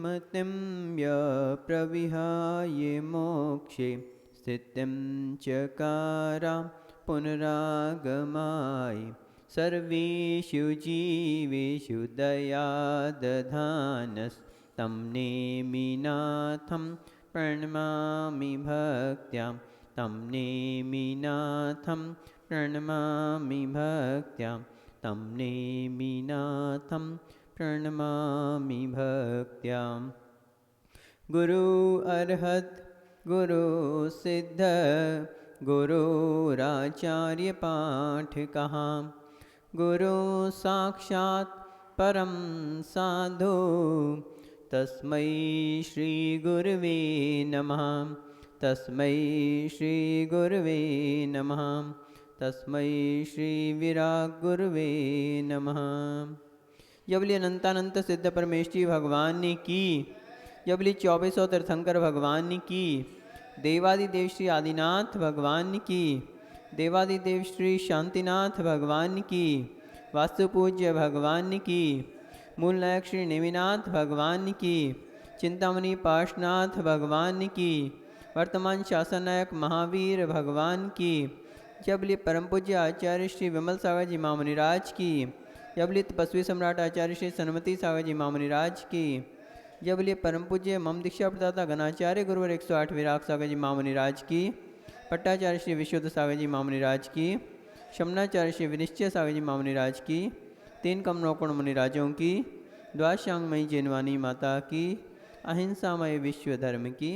मतिं प्रविहाय मोक्षे स्थितिं चकारा पुनरागमाय सर्वेषु जीवेषु दया दधानस्तं नेमिनाथं प्रणमामि भक्त्या तं नेमिनाथं प्रणमामि भक्त्या तं नेमिनाथं प्रणमामि भक्त्या। गुरु अर्हत गुरु सिद्ध गुरुराचार्य पाठ कहा गुरु साक्षात् परम साधु तस्मै श्री गुरवे नमः तस्मै श्री गुरवे नमः तस्मै श्री विराग गुरवे नमः। यबली अनंतानंत सिद्ध परमेश्वरी भगवान की, यबली 2400 तीर्थंकर भगवान की, देवादिदेव श्री आदिनाथ भगवान की, देवादिदेव श्री शांतिनाथ भगवान की, वास्तुपूज्य भगवान की, मूल नायक श्री नेमिनाथ भगवान की, चिंतामणि पार्श्वनाथ भगवान की, वर्तमान शासन नायक महावीर भगवान की, जबली परम पूज्य आचार्य श्री विमल सागर जी महामुनिराज की, जबली तपस्वी सम्राट आचार्य श्री सन्मति सागर जी महामुनिराज की, जबली परम पूज्य मम दीक्षा प्रदाता गणाचार्य गुरुवर 108 विराग सागर जी महामुनिराज की, पट्टाचार्य श्री विशुद्ध सागर जी महामुनिराज की, शमनाचार्य श्री विनिश्चय सागर जी महामुनिराज की, 3 कमलोकोण मुनिराजों की, द्वादशांगमयी जैनवानी माता की, अहिंसामय विश्व धर्म की।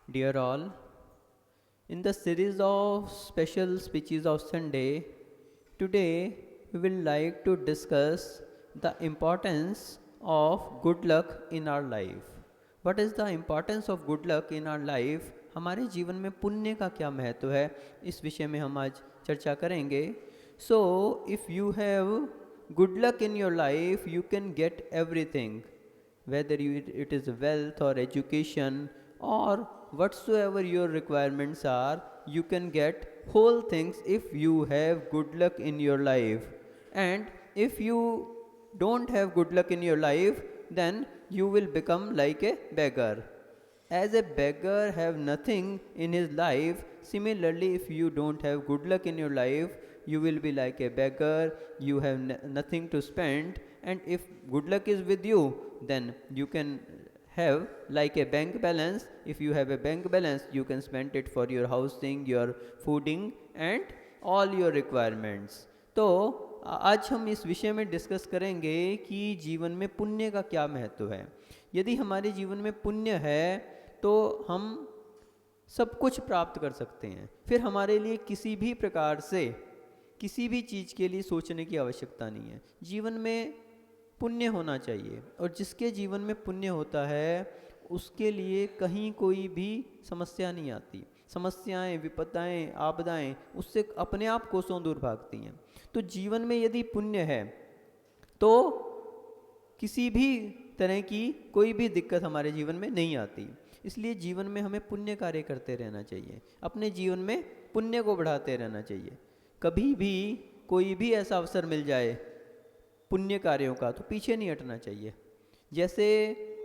Dear all, in the series of special speeches of Sunday, today we will like to discuss the importance of good luck in our life. What is the importance of good luck in our life? हमारे जीवन में पुण्य का क्या महत्व है, इस विषय में हम आज चर्चा करेंगे। So, if you have good luck in your life, you can get everything, whether it is wealth or education or whatsoever your requirements are, you can get whole things if you have good luck in your life. And if you don't have good luck in your life, then you will become like a beggar. As a beggar have nothing in his life, similarly if you don't have good luck in your life, you will be like a beggar, you have nothing to spend, and if good luck is with you, then you can have like a bank balance. If you have a bank balance, you can spend it for your housing, your fooding and all your requirements. तो आज हम इस विषय में discuss करेंगे कि जीवन में पुण्य का क्या महत्व है। यदि हमारे जीवन में पुण्य है तो हम सब कुछ प्राप्त कर सकते हैं, फिर हमारे लिए किसी भी प्रकार से किसी भी चीज़ के लिए सोचने की आवश्यकता नहीं है। जीवन में पुण्य होना चाहिए, और जिसके जीवन में पुण्य होता है उसके लिए कहीं कोई भी समस्या नहीं आती। समस्याएं, विपदाएं, आपदाएं उससे अपने आप कोसों दूर भागती हैं। तो जीवन में यदि पुण्य है तो किसी भी तरह की कोई भी दिक्कत हमारे जीवन में नहीं आती। इसलिए जीवन में हमें पुण्य कार्य करते रहना चाहिए, अपने जीवन में पुण्य को बढ़ाते रहना चाहिए। कभी भी कोई भी ऐसा अवसर मिल जाए पुण्य कार्यों का तो पीछे नहीं हटना चाहिए। जैसे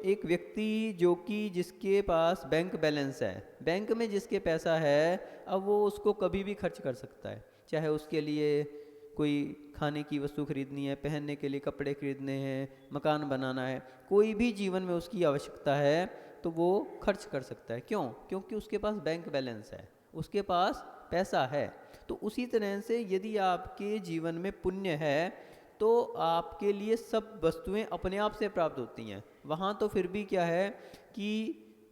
एक व्यक्ति जो कि जिसके पास बैंक बैलेंस है, बैंक में जिसके पैसा है, अब वो उसको कभी भी खर्च कर सकता है। चाहे उसके लिए कोई खाने की वस्तु खरीदनी है, पहनने के लिए कपड़े खरीदने हैं, मकान बनाना है, कोई भी जीवन में उसकी आवश्यकता है तो वो खर्च कर सकता है। क्यों? क्योंकि उसके पास बैंक बैलेंस है, उसके पास पैसा है। तो उसी तरह से यदि आपके जीवन में पुण्य है तो आपके लिए सब वस्तुएं अपने आप से प्राप्त होती हैं। वहाँ तो फिर भी क्या है कि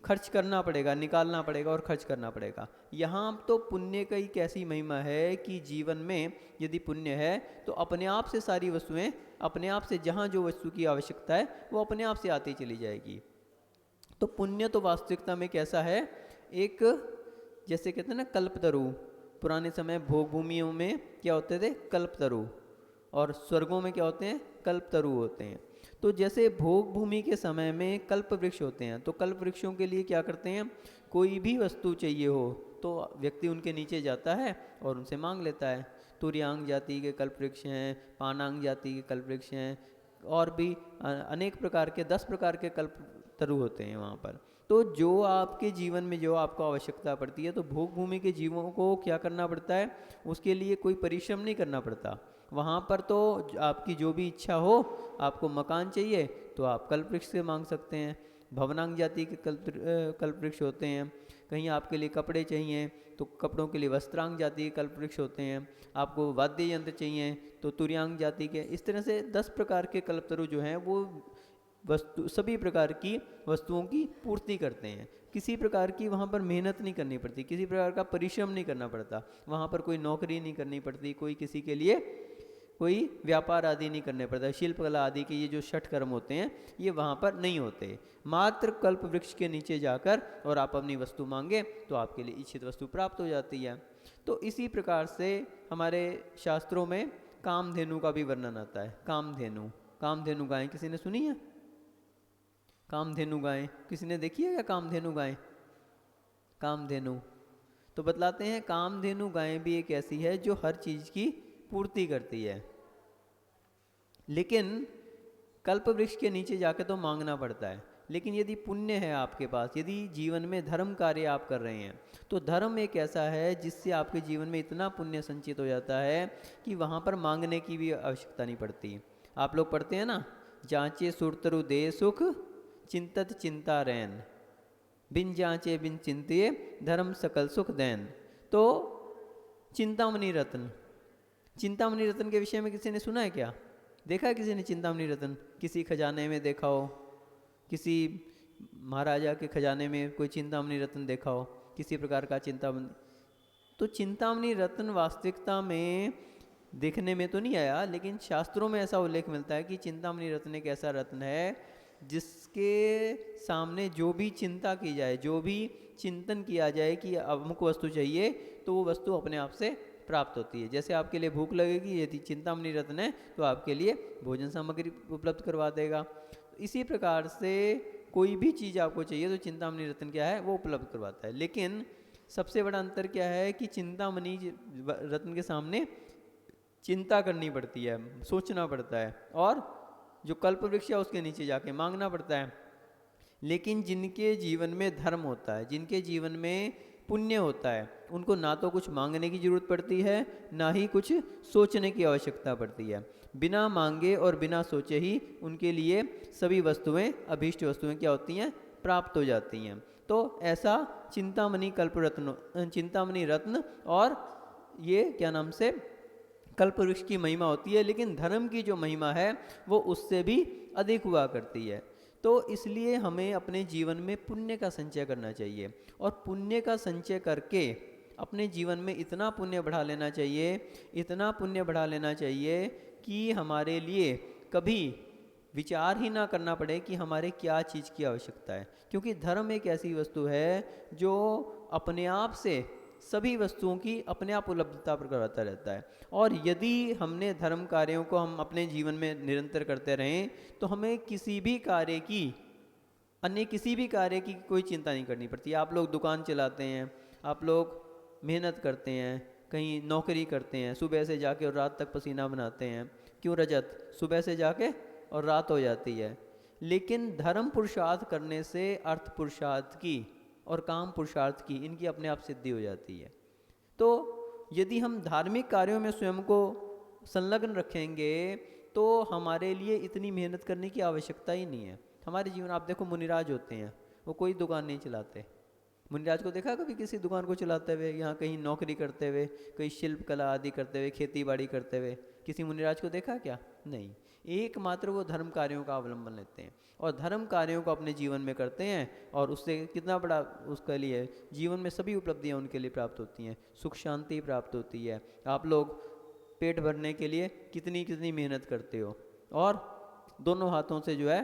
खर्च करना पड़ेगा, निकालना पड़ेगा और खर्च करना पड़ेगा। यहाँ तो पुण्य का ही कैसी महिमा है कि जीवन में यदि पुण्य है तो अपने आप से सारी वस्तुएं, अपने आप से जहाँ जो वस्तु की आवश्यकता है वो अपने आप से आती चली जाएगी। तो पुण्य तो वास्तविकता में कैसा है, एक जैसे कहते हैं ना कल्पतरु। पुराने समय भोग भूमियों में क्या होते थे? कल्पतरु। और स्वर्गों में क्या होते हैं? कल्पतरु होते हैं। तो जैसे भोग भूमि के समय में कल्प वृक्ष होते हैं, तो कल्प वृक्षों के लिए क्या करते हैं, कोई भी वस्तु चाहिए हो तो व्यक्ति उनके नीचे जाता है और उनसे मांग लेता है। तुर्यांग जाति के कल्पवृक्ष हैं, पानांग जाति के कल्पवृक्ष हैं, और भी अनेक प्रकार के 10 प्रकार के कल्पतरु होते हैं वहाँ पर। तो जो आपके जीवन में जो आपको आवश्यकता पड़ती है, तो भोग भूमि के जीवों को क्या करना पड़ता है, उसके लिए कोई परिश्रम नहीं करना पड़ता। वहाँ पर तो आपकी जो भी इच्छा हो, आपको मकान चाहिए तो आप कल्पवृक्ष से मांग सकते हैं। भवनांग जाति के कल्पवृक्ष होते हैं। कहीं आपके लिए कपड़े चाहिए तो कपड़ों के लिए वस्त्रांग जाति के कल्पवृक्ष होते हैं। आपको वाद्य यंत्र चाहिए तो तुर्यांग जाति के। इस तरह से 10 प्रकार के कल्पतरु जो हैं वो वस्तु, सभी प्रकार की वस्तुओं की पूर्ति करते हैं। किसी प्रकार की वहाँ पर मेहनत नहीं करनी पड़ती, किसी प्रकार का परिश्रम नहीं करना पड़ता। वहाँ पर कोई नौकरी नहीं करनी पड़ती, कोई किसी के लिए कोई व्यापार आदि नहीं करने पड़ता। शिल्पकला आदि के ये जो 6 कर्म होते हैं ये वहाँ पर नहीं होते। मात्र कल्प वृक्ष के नीचे जाकर और आप अपनी वस्तु मांगे तो आपके लिए इच्छित वस्तु प्राप्त हो जाती है। तो इसी प्रकार से हमारे शास्त्रों में कामधेनु का भी वर्णन आता है। कामधेनु, कामधेनु गाय किसी ने सुनी है? कामधेनु गाय किसी ने देखी है क्या? कामधेनु गाय, कामधेनु तो बतलाते हैं, कामधेनु गाय भी एक ऐसी है जो हर चीज की पूर्ति करती है, लेकिन कल्प वृक्ष के नीचे जाके तो मांगना पड़ता है। लेकिन यदि पुण्य है आपके पास, यदि जीवन में धर्म कार्य आप कर रहे हैं, तो धर्म एक ऐसा है जिससे आपके जीवन में इतना पुण्य संचित हो जाता है कि वहाँ पर मांगने की भी आवश्यकता नहीं पड़ती। आप लोग पढ़ते हैं ना, जांचे सुरतरु दे सुख चिंतत चिंता रैन, बिन जांचे बिन चिंतिए धर्म सकल सुख दैन। तो चिंतामणि रत्न, चिंतामणि रत्न के विषय में किसी ने सुना है क्या? देखा है किसी ने चिंतामणि रत्न? किसी खजाने में देखा हो, किसी महाराजा के खजाने में कोई चिंतामणि रत्न देखा हो, किसी प्रकार का चिंतामणि? तो चिंतामणि रत्न वास्तविकता में देखने में तो नहीं आया, लेकिन शास्त्रों में ऐसा उल्लेख मिलता है कि चिंतामणि रत्न एक ऐसा रत्न है जिसके सामने जो भी चिंता की जाए, जो भी चिंतन किया जाए कि अमुक वस्तु चाहिए, तो वो वस्तु अपने आप से प्राप्त होती है। जैसे आपके लिए भूख लगेगी, यदि चिंतामणि रत्न है तो आपके लिए भोजन सामग्री उपलब्ध करवा देगा। इसी प्रकार से कोई भी चीज़ आपको चाहिए तो चिंतामणि रत्न क्या है, वो उपलब्ध करवाता है। लेकिन सबसे बड़ा अंतर क्या है कि चिंतामणि रत्न के सामने चिंता करनी पड़ती है, सोचना पड़ता है, और जो कल्प वृक्ष है उसके नीचे जाके मांगना पड़ता है। लेकिन जिनके जीवन में धर्म होता है, जिनके जीवन में पुण्य होता है, उनको ना तो कुछ मांगने की जरूरत पड़ती है, ना ही कुछ सोचने की आवश्यकता पड़ती है। बिना मांगे और बिना सोचे ही उनके लिए सभी वस्तुएं, अभीष्ट वस्तुएं क्या होती हैं, प्राप्त हो जाती हैं। तो ऐसा चिंतामणि कल्प रत्न, चिंतामणि रत्न और ये क्या नाम से कल्प वृक्ष की महिमा होती है। लेकिन धर्म की जो महिमा है वो उससे भी अधिक हुआ करती है। तो इसलिए हमें अपने जीवन में पुण्य का संचय करना चाहिए, और पुण्य का संचय करके अपने जीवन में इतना पुण्य बढ़ा लेना चाहिए, इतना पुण्य बढ़ा लेना चाहिए कि हमारे लिए कभी विचार ही ना करना पड़े कि हमारे क्या चीज़ की आवश्यकता है। क्योंकि धर्म एक ऐसी वस्तु है जो अपने आप से सभी वस्तुओं की अपने आप उपलब्धता पर करवाता रहता है। और यदि हमने धर्म कार्यों को हम अपने जीवन में निरंतर करते रहें तो हमें किसी भी कार्य की, अन्य किसी भी कार्य की कोई चिंता नहीं करनी पड़ती। आप लोग दुकान चलाते हैं, आप लोग मेहनत करते हैं, कहीं नौकरी करते हैं, सुबह से जाके और रात तक पसीना बनाते हैं। क्यों रजत? सुबह से जाके और रात हो जाती है। लेकिन धर्म पुरुषार्थ करने से अर्थ पुरुषार्थ की और काम पुरुषार्थ की, इनकी अपने आप सिद्धि हो जाती है। तो यदि हम धार्मिक कार्यों में स्वयं को संलग्न रखेंगे तो हमारे लिए इतनी मेहनत करने की आवश्यकता ही नहीं है। हमारे जीवन, आप देखो मुनिराज होते हैं, वो कोई दुकान नहीं चलाते। मुनिराज को देखा कभी किसी दुकान को चलाते हुए, यहाँ कहीं नौकरी करते हुए, कहीं शिल्प कला आदि करते हुए, खेती बाड़ी करते हुए? किसी मुनिराज को देखा क्या? नहीं। एकमात्र वो धर्म कार्यों का अवलंबन लेते हैं और धर्म कार्यों को अपने जीवन में करते हैं, और उससे कितना बड़ा उसके लिए जीवन में सभी उपलब्धियां उनके लिए प्राप्त होती हैं, सुख शांति प्राप्त होती है। आप लोग पेट भरने के लिए कितनी कितनी मेहनत करते हो, और दोनों हाथों से जो है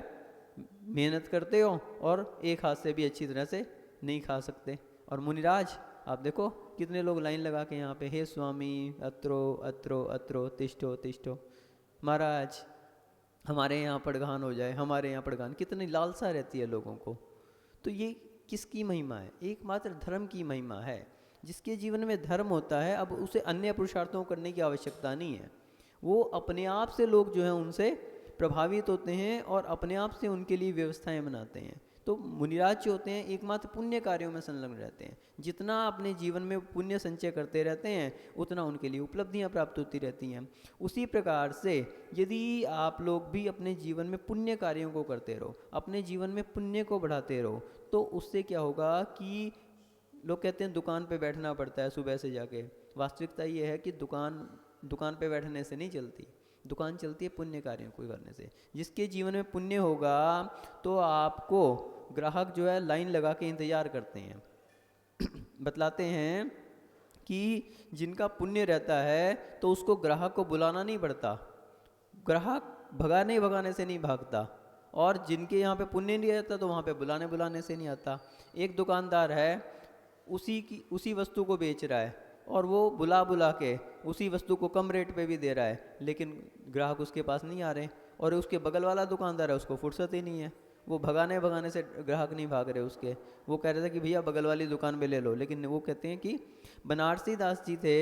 मेहनत करते हो, और एक हाथ से भी अच्छी तरह से नहीं खा सकते। और मुनिराज आप देखो कितने लोग लाइन लगा के यहाँ पे, हे स्वामी अत्रो अत्रो अत्रो तिष्ठो तिष्ठो, महाराज हमारे यहाँ पड़गान हो जाए, हमारे यहाँ पड़गान, कितनी लालसा रहती है लोगों को। तो ये किसकी महिमा है? एकमात्र धर्म की महिमा है। जिसके जीवन में धर्म होता है, अब उसे अन्य पुरुषार्थों करने की आवश्यकता नहीं है। वो अपने आप से लोग जो हैं उनसे प्रभावित होते हैं और अपने आप से उनके लिए व्यवस्थाएं बनाते हैं। तो मुनिराज जो होते हैं एकमात्र पुण्य कार्यों में संलग्न रहते हैं। जितना अपने जीवन में पुण्य संचय करते रहते हैं उतना उनके लिए उपलब्धियां प्राप्त होती रहती हैं। उसी प्रकार से यदि आप लोग भी अपने जीवन में पुण्य कार्यों को करते रहो, अपने जीवन में पुण्य को बढ़ाते रहो, तो उससे क्या होगा कि लोग कहते हैं दुकान पे बैठना पड़ता है सुबह से जाके। वास्तविकता ये है कि दुकान पे बैठने से नहीं चलती, दुकान चलती है पुण्य कार्यों को करने से। जिसके जीवन में पुण्य होगा तो आपको ग्राहक जो है लाइन लगा के इंतजार करते हैं। बतलाते हैं कि जिनका पुण्य रहता है तो उसको ग्राहक को बुलाना नहीं पड़ता, ग्राहक भगाने से नहीं भागता, और जिनके यहाँ पे पुण्य नहीं रहता तो वहाँ पे बुलाने से नहीं आता। एक दुकानदार है, उसी वस्तु को बेच रहा है और वो बुला के उसी वस्तु को कम रेट पे भी दे रहा है, लेकिन ग्राहक उसके पास नहीं आ रहे। और उसके बगल वाला दुकानदार है, उसको फुर्सत ही नहीं है, वो भगाने से ग्राहक नहीं भाग रहे उसके। वो कह रहे थे कि भैया बगल वाली दुकान में ले लो, लेकिन वो कहते हैं कि बनारसी दास जी थे,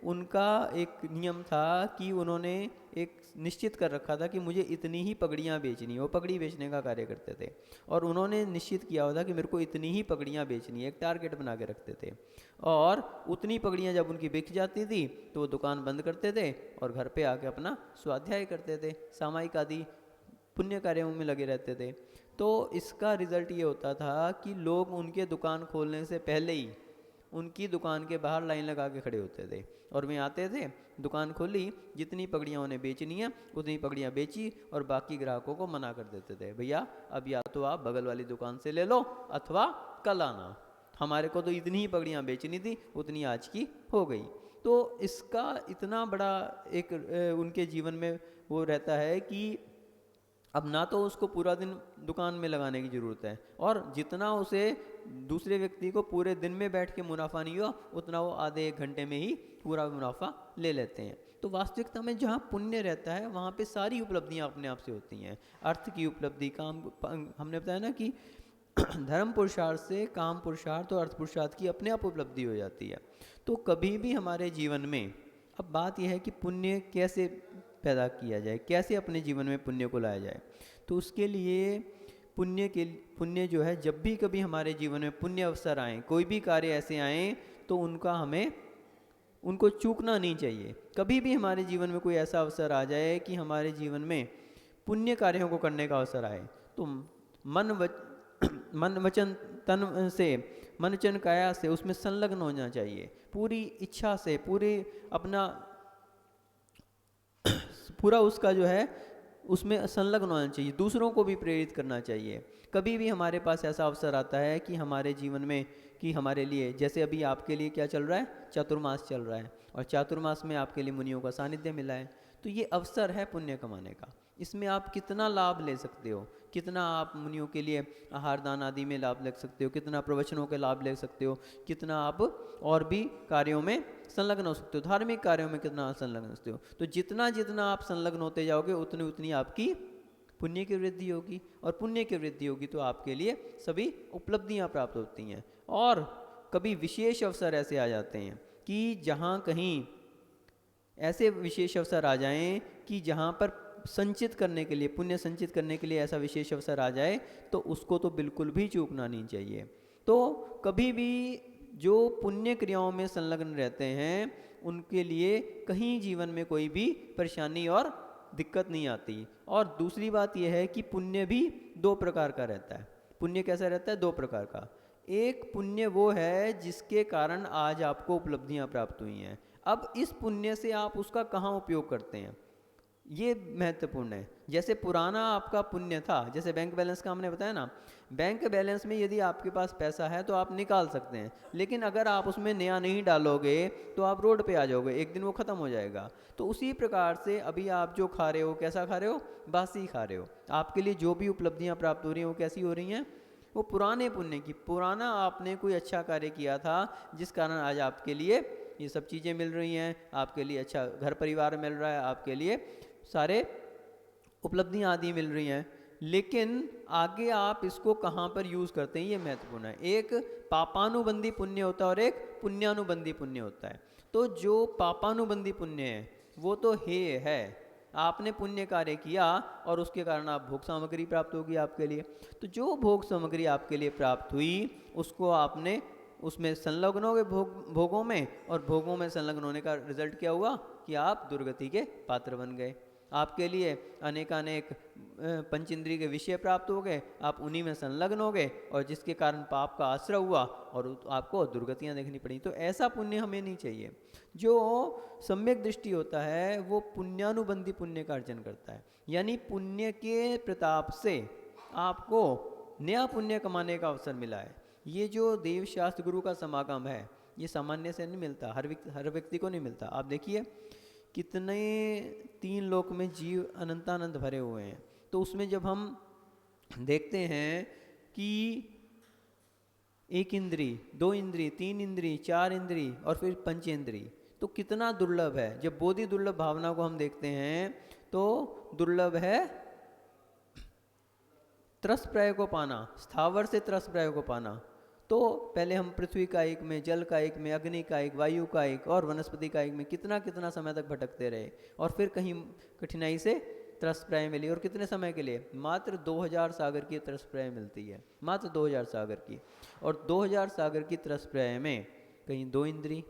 उनका एक नियम था कि उन्होंने एक निश्चित कर रखा था कि मुझे इतनी ही पगड़ियाँ बेचनी है। वो पगड़ी बेचने का कार्य करते थे और उन्होंने निश्चित किया हुआ था कि मेरे को इतनी ही पगड़ियाँ बेचनी है, एक टारगेट बना के रखते थे। और उतनी पगड़ियाँ जब उनकी बिक जाती थी तो वो दुकान बंद करते थे और घर पे आके अपना स्वाध्याय करते थे, सामायिक आदि पुण्य कार्यों में लगे रहते थे। तो इसका रिजल्ट ये होता था कि लोग उनके दुकान खोलने से पहले ही उनकी दुकान के बाहर लाइन लगा के खड़े होते थे और वे आते थे, दुकान खोली, जितनी पगड़ियाँ उन्हें बेचनी है उतनी पगड़ियाँ बेची और बाकी ग्राहकों को मना कर देते थे, भैया अब या तो आप बगल वाली दुकान से ले लो अथवा कल आना, हमारे को तो इतनी ही पगड़ियाँ बेचनी थी, उतनी आज की हो गई। तो इसका इतना बड़ा एक उनके जीवन में वो रहता है कि अब ना तो उसको पूरा दिन दुकान में लगाने की ज़रूरत है, और जितना उसे दूसरे व्यक्ति को पूरे दिन में बैठ के मुनाफा नहीं हुआ उतना वो आधे एक घंटे में ही पूरा मुनाफा ले लेते हैं। तो वास्तविकता में जहाँ पुण्य रहता है वहाँ पे सारी उपलब्धियाँ अपने आप से होती हैं। अर्थ की उपलब्धि, काम, हमने बताया ना कि धर्म पुरुषार्थ से काम पुरुषार्थ और अर्थ पुरुषार्थ की अपने आप उपलब्धि हो जाती है। तो कभी भी हमारे जीवन में, अब बात यह है कि पुण्य कैसे पैदा किया जाए, कैसे अपने जीवन में पुण्य को लाया जाए। तो उसके लिए पुण्य जो है, जब भी कभी हमारे जीवन में पुण्य अवसर आए, कोई भी कार्य ऐसे आए, तो उनको चूकना नहीं चाहिए। कभी भी हमारे जीवन में कोई ऐसा अवसर आ जाए कि हमारे जीवन में पुण्य कार्यों को करने का अवसर आए, तो मन वचन तन से, मन वचन काया से उसमें संलग्न होना चाहिए, पूरी इच्छा से, पूरा उसका जो है उसमें संलग्न होना चाहिए, दूसरों को भी प्रेरित करना चाहिए। कभी भी हमारे पास ऐसा अवसर आता है कि हमारे जीवन में, कि हमारे लिए, जैसे अभी आपके लिए क्या चल रहा है, चातुर्मास चल रहा है, और चातुर्मास में आपके लिए मुनियों का सानिध्य मिला है, तो ये अवसर है पुण्य कमाने का। इसमें आप कितना लाभ ले सकते हो, कितना आप मुनियों के लिए आहार दान आदि में लाभ ले सकते हो, कितना प्रवचनों के लाभ ले सकते हो, कितना आप और भी कार्यों में संलग्न हो सकते हो, धार्मिक कार्यों में कितना संलग्न हो सकते हो। तो जितना जितना आप संलग्न होते जाओगे उतनी उतनी आपकी पुण्य की वृद्धि होगी, और पुण्य की वृद्धि होगी तो आपके लिए सभी उपलब्धियां प्राप्त होती हैं। और कभी विशेष अवसर ऐसे आ जाते हैं कि जहाँ कहीं ऐसे विशेष अवसर आ जाएं कि जहाँ पर संचित करने के लिए, पुण्य संचित करने के लिए ऐसा विशेष अवसर आ जाए, तो उसको तो बिल्कुल भी चूकना नहीं चाहिए। तो कभी भी जो पुण्य क्रियाओं में संलग्न रहते हैं उनके लिए कहीं जीवन में कोई भी परेशानी और दिक्कत नहीं आती। और दूसरी बात यह है कि पुण्य भी दो प्रकार का रहता है। पुण्य कैसा रहता है? दो प्रकार का। एक पुण्य वो है जिसके कारण आज आपको उपलब्धियां प्राप्त हुई हैं। अब इस पुण्य से आप उसका कहाँ उपयोग करते हैं, ये महत्वपूर्ण है। जैसे पुराना आपका पुण्य था, जैसे बैंक बैलेंस का हमने बताया ना, बैंक बैलेंस में यदि आपके पास पैसा है तो आप निकाल सकते हैं, लेकिन अगर आप उसमें नया नहीं डालोगे तो आप रोड पे आ जाओगे, एक दिन वो ख़त्म हो जाएगा। तो उसी प्रकार से अभी आप जो खा रहे हो, कैसा खा रहे हो? बासी खा रहे हो। आपके लिए जो भी उपलब्धियाँ प्राप्त हो रही हैं वो कैसी हो रही हैं? वो पुराने पुण्य की, पुराना आपने कोई अच्छा कार्य किया था जिस कारण आज आपके लिए ये सब चीज़ें मिल रही हैं, आपके लिए अच्छा घर परिवार मिल रहा है, आपके लिए सारे उपलब्धियां आदि मिल रही हैं। लेकिन आगे आप इसको कहाँ पर यूज़ करते हैं ये महत्वपूर्ण है। एक पापानुबंधी पुण्य होता है और एक पुण्यानुबंधी पुण्य होता है। तो जो पापानुबंधी पुण्य है वो तो हेय है, आपने पुण्य कार्य किया और उसके कारण आप भोग सामग्री प्राप्त होगी आपके लिए। तो जो भोग सामग्री आपके लिए प्राप्त हुई उसको आपने उसमें संलग्न हो गए भोगों में, और भोगों में संलग्न होने का रिजल्ट क्या हुआ कि आप दुर्गति के पात्र बन गए। आपके लिए अनेकानेक पंचेंद्रिय के विषय प्राप्त हो गए, आप उन्हीं में संलग्न हो गए और जिसके कारण पाप का आश्रय हुआ और आपको दुर्गतियां देखनी पड़ी। तो ऐसा पुण्य हमें नहीं चाहिए। जो सम्यक दृष्टि होता है वो पुण्यानुबंधी पुण्य का अर्जन करता है, यानी पुण्य के प्रताप से आपको नया पुण्य कमाने का अवसर मिला है। ये जो देव शास्त्र गुरु का समागम है ये सामान्य से नहीं मिलता, हर व्यक्ति को नहीं मिलता। आप देखिए कितने 3 लोक में जीव अनंतानंद भरे हुए हैं, तो उसमें जब हम देखते हैं कि 1 इंद्री, 2 इंद्री, 3 इंद्री, 4 इंद्री और फिर पंचेंद्री, तो कितना दुर्लभ है। जब बोधि दुर्लभ भावना को हम देखते हैं तो दुर्लभ है त्रस प्रय को पाना, स्थावर से त्रस प्रय को पाना। तो पहले हम पृथ्वी कायिक में, जल कायिक में, अग्नि कायिक, वायु कायिक और वनस्पति कायिक में कितना कितना समय तक भटकते रहे और फिर कहीं कठिनाई से त्रस प्राय मिली। और कितने समय के लिए? मात्र 2000 सागर की त्रस प्राय मिलती है, मात्र 2000 सागर की। और 2000 सागर की त्रस प्राय में कहीं 2 इंद्री,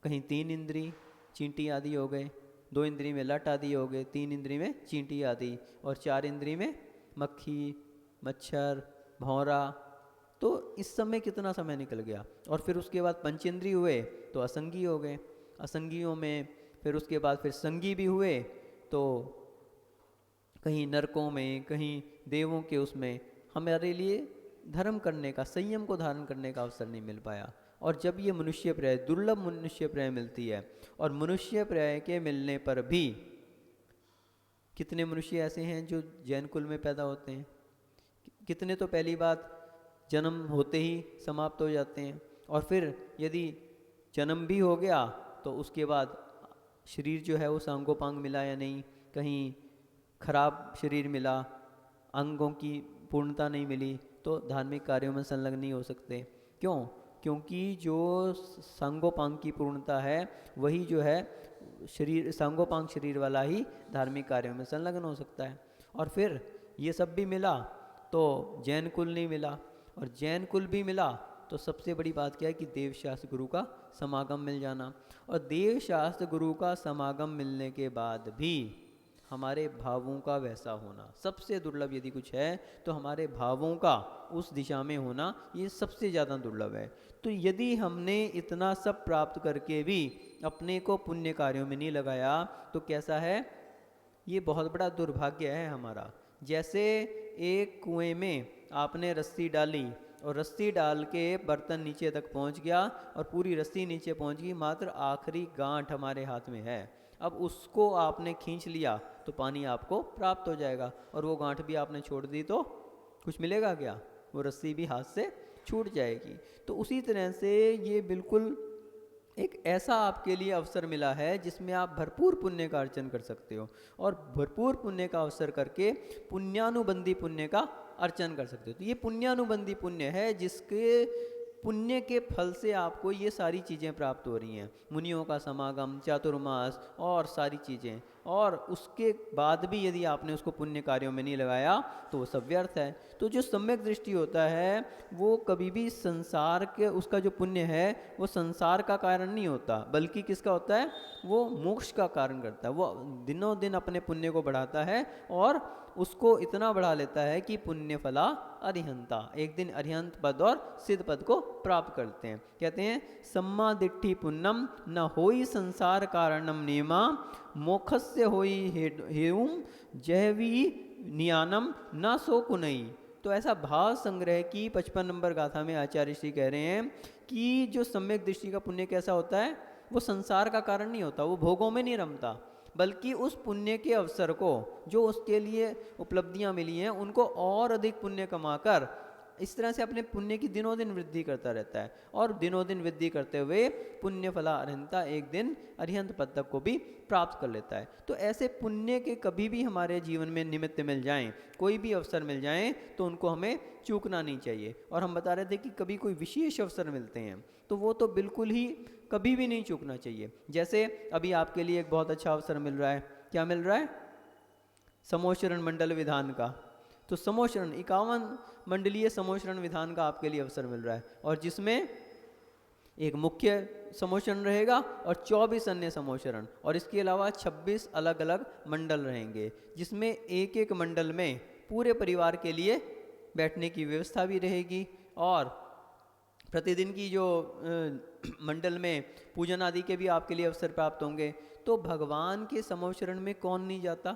कहीं 3 इंद्री, चींटी आदि हो गए, 2 इंद्री में लट आदि हो गए, 3 इंद्री में चींटी आदि और 4 इंद्री में मक्खी, मच्छर, भौरा। तो इस समय कितना समय निकल गया। और फिर उसके बाद पंचेंद्री हुए तो असंगी हो गए, असंगियों में फिर उसके बाद फिर संगी भी हुए, तो कहीं नरकों में, कहीं देवों के उसमें हमारे लिए धर्म करने का, संयम को धारण करने का अवसर नहीं मिल पाया। और जब ये मनुष्य प्रय, दुर्लभ मनुष्य प्रय मिलती है, और मनुष्य प्रय के मिलने पर भी कितने मनुष्य ऐसे हैं जो जैन कुल में पैदा होते हैं, कितने तो पहली बात जन्म होते ही समाप्त हो जाते हैं। और फिर यदि जन्म भी हो गया तो उसके बाद शरीर जो है वो सांगोपांग मिला या नहीं, कहीं खराब शरीर मिला, अंगों की पूर्णता नहीं मिली, तो धार्मिक कार्यों में संलग्न नहीं हो सकते। क्यों? क्योंकि जो सांगोपांग की पूर्णता है वही जो है शरीर, सांगोपांग शरीर वाला ही धार्मिक कार्यों में संलग्न हो सकता है। और फिर ये सब भी मिला तो जैन कुल नहीं मिला, और जैन कुल भी मिला तो सबसे बड़ी बात क्या है कि देव शास्त्र गुरु का समागम मिल जाना। और देव शास्त्र गुरु का समागम मिलने के बाद भी हमारे भावों का वैसा होना सबसे दुर्लभ। यदि कुछ है तो हमारे भावों का उस दिशा में होना ये सबसे ज़्यादा दुर्लभ है। तो यदि हमने इतना सब प्राप्त करके भी अपने को पुण्य कार्यों में नहीं लगाया तो कैसा है? ये बहुत बड़ा दुर्भाग्य है हमारा। जैसे एक कुएं में आपने रस्सी डाली और रस्सी डाल के बर्तन नीचे तक पहुंच गया और पूरी रस्सी नीचे पहुंच गई, मात्र आखिरी गांठ हमारे हाथ में है। अब उसको आपने खींच लिया तो पानी आपको प्राप्त हो जाएगा, और वो गांठ भी आपने छोड़ दी तो कुछ मिलेगा क्या? वो रस्सी भी हाथ से छूट जाएगी। तो उसी तरह से ये बिल्कुल एक ऐसा आपके लिए अवसर मिला है जिसमें आप भरपूर पुण्य का अर्जन कर सकते हो, और भरपूर पुण्य का अवसर करके पुण्यानुबंधी पुण्य का अर्चन कर सकते हो। तो ये पुण्यानुबंधी पुण्य है जिसके पुण्य के फल से आपको ये सारी चीज़ें प्राप्त हो रही हैं, मुनियों का समागम, चातुर्मास और सारी चीज़ें। और उसके बाद भी यदि आपने उसको पुण्य कार्यों में नहीं लगाया तो वो सब व्यर्थ है। तो जो सम्यक दृष्टि होता है वो कभी भी संसार के, उसका जो पुण्य है वो संसार का कारण नहीं होता, बल्कि किसका होता है? वो मोक्ष का कारण करता है। वो दिनों दिन अपने पुण्य को बढ़ाता है और उसको इतना बढ़ा लेता है कि पुण्य फला अरिहंता, एक दिन अरिहंत पद और सिद्ध पद को प्राप्त करते हैं। कहते हैं सम्मा दिट्ठी पुण्यम न होई संसार कारणम नियमा, मोक्षस्य होई हेउम जहवी नियानम न सो कुनई। तो ऐसा भाव संग्रह की 55 नंबर गाथा में आचार्य श्री कह रहे हैं कि जो सम्यक दृष्टि का पुण्य कैसा होता है, वो संसार का कारण नहीं होता, वो भोगों में नहीं रमता, बल्कि उस पुण्य के अवसर को, जो उसके लिए उपलब्धियां मिली हैं, उनको और अधिक पुण्य कमाकर इस तरह से अपने पुण्य की दिनों दिन वृद्धि करता रहता है, और दिनों दिन वृद्धि करते हुए पुण्य फला अरहंता एक दिन अरिहंत पद तक को भी प्राप्त कर लेता है। तो ऐसे पुण्य के कभी भी हमारे जीवन में निमित्त मिल जाएं, कोई भी अवसर मिल जाएं, तो उनको हमें चूकना नहीं चाहिए। और हम बता रहे थे कि कभी कोई विशेष अवसर मिलते हैं तो वो तो बिल्कुल ही कभी भी नहीं चूकना चाहिए। जैसे अभी आपके लिए एक बहुत अच्छा अवसर मिल रहा है, क्या मिल रहा है? समोशरण मंडल विधान का। तो समोशरण 51 मंडलीय समोशरण विधान का आपके लिए अवसर मिल रहा है, और जिसमें एक मुख्य समोशरण रहेगा और 24 अन्य समोशरण, और इसके अलावा 26 अलग अलग मंडल रहेंगे, जिसमें एक एक मंडल में पूरे परिवार के लिए बैठने की व्यवस्था भी रहेगी। और प्रतिदिन की जो मंडल में पूजन आदि के भी आपके लिए अवसर प्राप्त होंगे। तो भगवान के समोशरण में कौन नहीं जाता?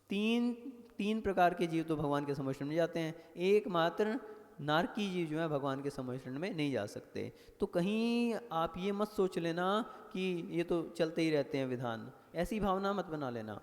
तीन प्रकार के जीव तो भगवान के समोशरण में जाते हैं, एकमात्र नारकी जीव जो है भगवान के समोशरण में नहीं जा सकते। तो कहीं आप ये मत सोच लेना कि ये तो चलते ही रहते हैं विधान, ऐसी भावना मत बना लेना।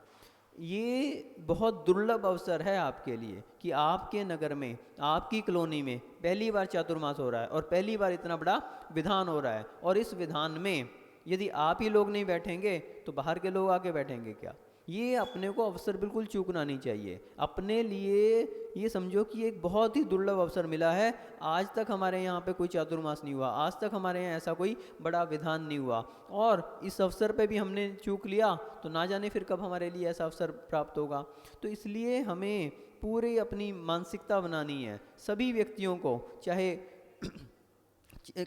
ये बहुत दुर्लभ अवसर है आपके लिए कि आपके नगर में, आपकी कॉलोनी में पहली बार चातुर्मास हो रहा है, और पहली बार इतना बड़ा विधान हो रहा है। और इस विधान में यदि आप ही लोग नहीं बैठेंगे तो बाहर के लोग आके बैठेंगे क्या? ये अपने को अवसर बिल्कुल चूकना नहीं चाहिए। अपने लिए ये समझो कि एक बहुत ही दुर्लभ अवसर मिला है। आज तक हमारे यहाँ पे कोई चातुर्मास नहीं हुआ, आज तक हमारे यहाँ ऐसा कोई बड़ा विधान नहीं हुआ, और इस अवसर पे भी हमने चूक लिया तो ना जाने फिर कब हमारे लिए ऐसा अवसर प्राप्त होगा। तो इसलिए हमें पूरी अपनी मानसिकता बनानी है, सभी व्यक्तियों को, चाहे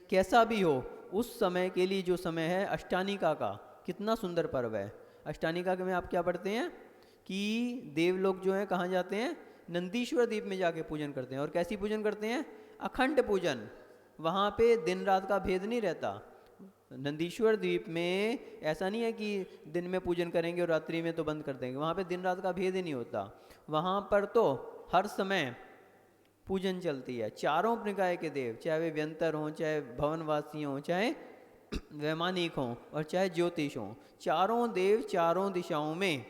कैसा भी हो, उस समय के लिए जो समय है अष्टानिका का, कितना सुंदर पर्व है। अष्टानिका के में आप क्या पढ़ते हैं कि देवलोग जो हैं कहाँ जाते हैं? नंदीश्वर द्वीप में जाके पूजन करते हैं। और कैसी पूजन करते हैं? अखंड पूजन। वहाँ पे दिन रात का भेद नहीं रहता। नंदीश्वर द्वीप में ऐसा नहीं है कि दिन में पूजन करेंगे और रात्रि में तो बंद कर देंगे, वहाँ पे दिन रात का भेद ही नहीं होता। वहाँ पर तो हर समय पूजन चलती है। चारों निकाय के देव, चाहे वे व्यंतर हों, चाहे भवनवासी हों, चाहे वैमानिक हों, और चाहे ज्योतिष हों, चारों देव चारों दिशाओं में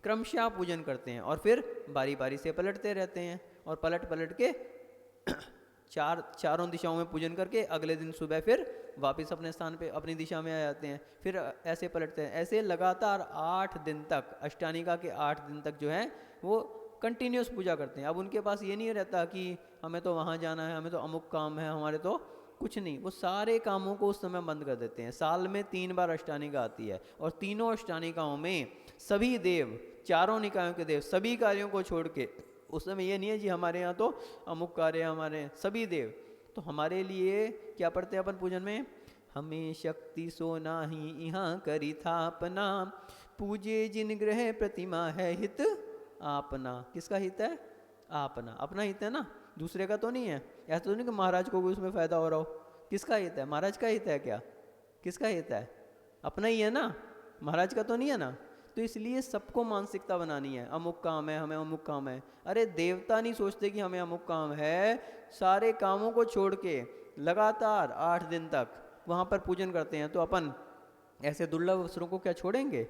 क्रमशः पूजन करते हैं, और फिर बारी बारी से पलटते रहते हैं। और पलट पलट के चारों दिशाओं में पूजन करके अगले दिन सुबह फिर वापस अपने स्थान पे, अपनी दिशा में आ जाते हैं। फिर ऐसे पलटते हैं। ऐसे लगातार 8 दिन तक, अष्टानिका के 8 दिन तक जो है वो कंटिन्यूस पूजा करते हैं। अब उनके पास ये नहीं रहता कि हमें तो वहाँ जाना है, हमें तो अमुक काम है, हमारे तो कुछ नहीं। वो सारे कामों को उस समय बंद कर देते हैं। साल में 3 बार अष्टानिका आती है, और तीनों अष्टानिकाओं में सभी देव, चारों निकायों के देव सभी कार्यों को छोड़ के, उस समय ये नहीं है जी हमारे यहाँ तो अमुक कार्य, हमारे सभी देव तो हमारे लिए क्या पढ़ते हैं अपन पूजन में? हमें शक्ति सो नाही यहाँ करी था अपना, पूजे जिन ग्रह प्रतिमा है हित आपना। किसका हित है? आपना। अपना हित है ना, दूसरे का तो नहीं है। ऐसा तो नहीं कि महाराज को भी उसमें फायदा हो रहा हो। किसका हित है? महाराज का हित है क्या? किसका हित है? अपना ही है ना, महाराज का तो नहीं है ना। तो इसलिए सबको मानसिकता बनानी है, अमुक काम है, हमें अमुक काम है। अरे देवता नहीं सोचते कि हमें अमुक काम है, सारे कामों को छोड़ के लगातार 8 दिन तक वहाँ पर पूजन करते हैं। तो अपन ऐसे दुर्लभ अवसरों को क्या छोड़ेंगे?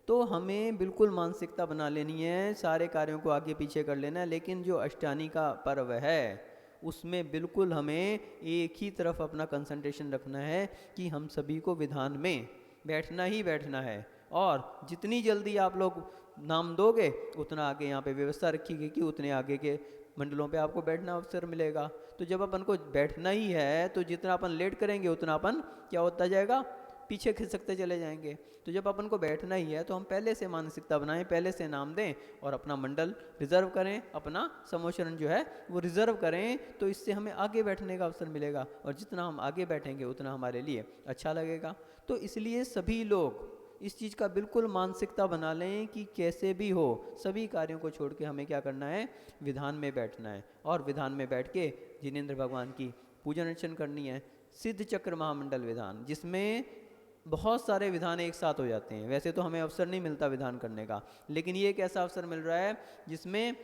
तो हमें बिल्कुल मानसिकता बना लेनी है, सारे कार्यों को आगे पीछे कर लेना है। लेकिन जो अष्टानी का पर्व है उसमें बिल्कुल हमें एक ही तरफ अपना कंसंट्रेशन रखना है कि हम सभी को विधान में बैठना ही बैठना है। और जितनी जल्दी आप लोग नाम दोगे उतना आगे यहाँ पे व्यवस्था रखी गई कि उतने आगे के मंडलों पे आपको बैठना अवसर मिलेगा। तो जब अपन को बैठना ही है तो जितना अपन लेट करेंगे उतना अपन क्या होता जाएगा? पीछे खिसकते चले जाएंगे। तो जब अपन को बैठना ही है तो हम पहले से मानसिकता बनाएं, पहले से नाम दें और अपना मंडल रिजर्व करें, अपना समोशरण जो है वो रिजर्व करें। तो इससे हमें आगे बैठने का अवसर मिलेगा, और जितना हम आगे बैठेंगे उतना हमारे लिए अच्छा लगेगा। तो इसलिए सभी लोग इस चीज़ का बिल्कुल मानसिकता बना लें कि कैसे भी हो सभी कार्यों को छोड़ के हमें क्या करना है? विधान में बैठना है। और विधान में बैठ के जिनेंद्र भगवान की पूजन अर्चन करनी है। सिद्ध चक्र महामंडल विधान, जिसमें बहुत सारे विधान एक साथ हो जाते हैं। वैसे तो हमें अवसर नहीं मिलता विधान करने का, लेकिन ये एक ऐसा अवसर मिल रहा है जिसमें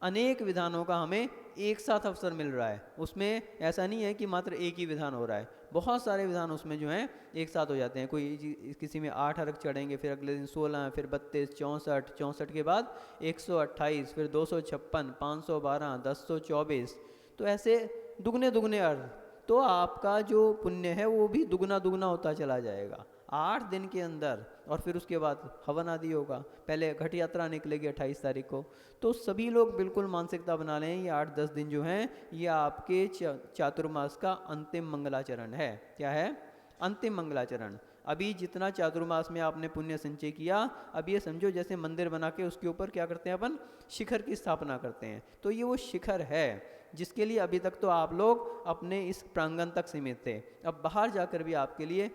अनेक विधानों का हमें एक साथ अवसर मिल रहा है। उसमें ऐसा नहीं है कि मात्र एक ही विधान हो रहा है, बहुत सारे विधान उसमें जो हैं एक साथ हो जाते हैं। कोई किसी में 8 अर्घ चढ़ेंगे, फिर अगले दिन 16, फिर 32, 64 के बाद 128, फिर 256, 512, 1024। तो ऐसे दुगने दुगने अर्थ, तो आपका जो पुण्य है वो भी दुगना दुगना होता चला जाएगा 8 दिन के अंदर। और फिर उसके बाद हवन आदि होगा। पहले घट यात्रा निकलेगी 28 तारीख को। तो सभी लोग बिल्कुल मानसिकता बना लें, ये 8-10 दिन जो हैं ये आपके चातुर्मास का अंतिम मंगलाचरण है। क्या है? अंतिम मंगलाचरण। अभी जितना चातुर्मास में आपने पुण्य संचय किया, अब ये समझो जैसे मंदिर बना के उसके ऊपर क्या करते हैं अपन, शिखर की स्थापना करते हैं। तो ये वो शिखर है जिसके लिए अभी तक तो आप लोग अपने इस प्रांगण तक सीमित थे। अब बाहर जाकर भी आपके लिए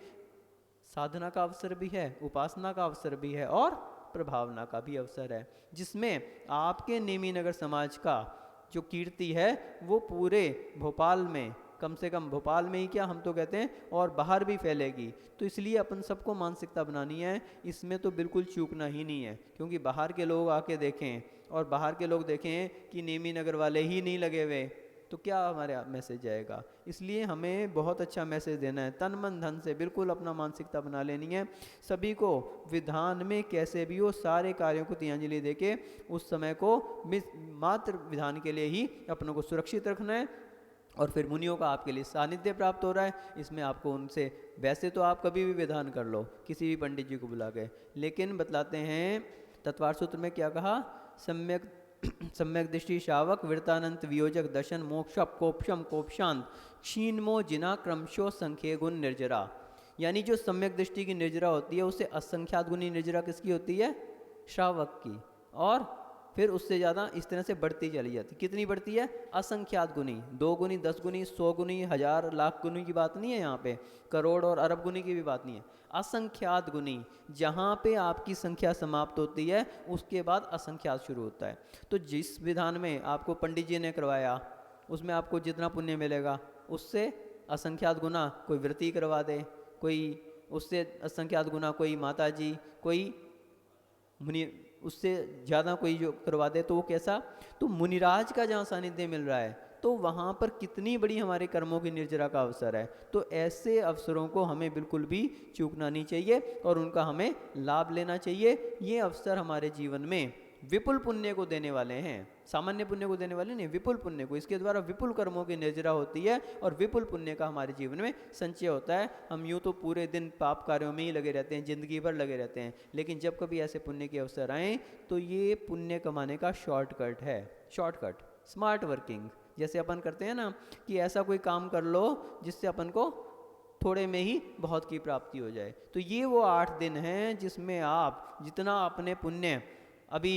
साधना का अवसर भी है, उपासना का अवसर भी है और प्रभावना का भी अवसर है, जिसमें आपके नेमी नगर समाज का जो कीर्ति है वो पूरे भोपाल में, कम से कम भोपाल में ही क्या, हम तो कहते हैं और बाहर भी फैलेगी। तो इसलिए अपन सबको मानसिकता बनानी है, इसमें तो बिल्कुल चूकना ही नहीं है। क्योंकि बाहर के लोग आके देखें और बाहर के लोग देखें कि नेमी नगर वाले ही नहीं लगे हुए, तो क्या हमारे मैसेज जाएगा। इसलिए हमें बहुत अच्छा मैसेज देना है, तन मन धन से बिल्कुल अपना मानसिकता बना लेनी है। सभी को विधान में कैसे भी हो सारे कार्यों को तियांजलि देके उस समय को मात्र विधान के लिए ही अपनों को सुरक्षित रखना है। और फिर मुनियों का आपके लिए सानिध्य प्राप्त हो रहा है, इसमें आपको उनसे, वैसे तो आप कभी भी विधान कर लो किसी भी पंडित जी को बुला के, लेकिन बतलाते हैं तत्वार सूत्र में क्या कहा, सम्यक सम्यक दृष्टि शावक वृतानंत वियोजक दर्शन मोक्ष कोपशम कोपशांत क्षीणमो जिना क्रमशो संख्य गुण निर्जरा। यानी जो सम्यक दृष्टि की निर्जरा होती है उससे असंख्यात गुणी निर्जरा किसकी होती है, श्रावक की। और फिर उससे ज़्यादा इस तरह से बढ़ती चली जाती, कितनी बढ़ती है, असंख्यात गुनी, 2 गुनी, 10 गुनी, 100 गुनी, 1000 लाख गुनी की बात नहीं है यहाँ पे, करोड़ और अरब गुनी की भी बात नहीं है, असंख्यात गुनी। जहाँ पे आपकी संख्या समाप्त होती है उसके बाद असंख्यात शुरू होता है। तो जिस विधान में आपको पंडित जी ने करवाया उसमें आपको जितना पुण्य मिलेगा उससे असंख्यात गुना कोई व्रती करवा दे, कोई उससे असंख्यात गुना कोई माता जी, कोई मुनि उससे ज़्यादा कोई जो करवा दे, तो वो कैसा, तो मुनिराज का जहाँ सानिध्य मिल रहा है तो वहाँ पर कितनी बड़ी हमारे कर्मों की निर्जरा का अवसर है। तो ऐसे अवसरों को हमें बिल्कुल भी चूकना नहीं चाहिए और उनका हमें लाभ लेना चाहिए। ये अवसर हमारे जीवन में विपुल पुण्य को देने वाले हैं, सामान्य पुण्य को देने वाले नहीं, विपुल पुण्य को। इसके द्वारा विपुल कर्मों की निर्जरा होती है और विपुल पुण्य का हमारे जीवन में संचय होता है। हम यूँ तो पूरे दिन पाप कार्यों में ही लगे रहते हैं, जिंदगी भर लगे रहते हैं, लेकिन जब कभी ऐसे पुण्य के अवसर आए तो ये पुण्य कमाने का शॉर्टकट है, शॉर्टकट, स्मार्ट वर्किंग। जैसे अपन करते हैं ना कि ऐसा कोई काम कर लो जिससे अपन को थोड़े में ही बहुत की प्राप्ति हो जाए। तो ये वो 8 दिन हैं जिसमें आप जितना अपने पुण्य अभी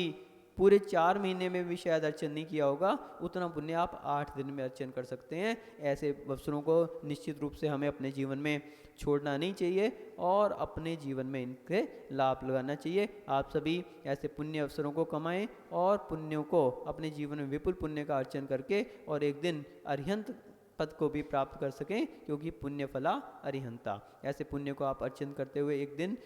पूरे 4 महीने में भी शायद अर्चन नहीं किया होगा, उतना पुण्य आप 8 दिन में अर्चन कर सकते हैं। ऐसे अवसरों को निश्चित रूप से हमें अपने जीवन में छोड़ना नहीं चाहिए और अपने जीवन में इनके लाभ लगाना चाहिए। आप सभी ऐसे पुण्य अवसरों को कमाएं और पुण्यों को अपने जीवन में विपुल पुण्य का अर्चन करके और एक दिन अरिहंत पद को भी प्राप्त कर सकें, क्योंकि पुण्य फला अरिहंता। ऐसे पुण्य को आप अर्चन करते हुए एक दिन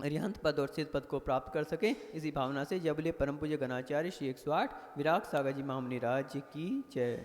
अरिहंत पद और सिद्ध पद को प्राप्त कर सकें। इसी भावना से जय बोले परम पूज्य गणाचार्य श्री 108 विराग सागर जी महामुनि राज की जय।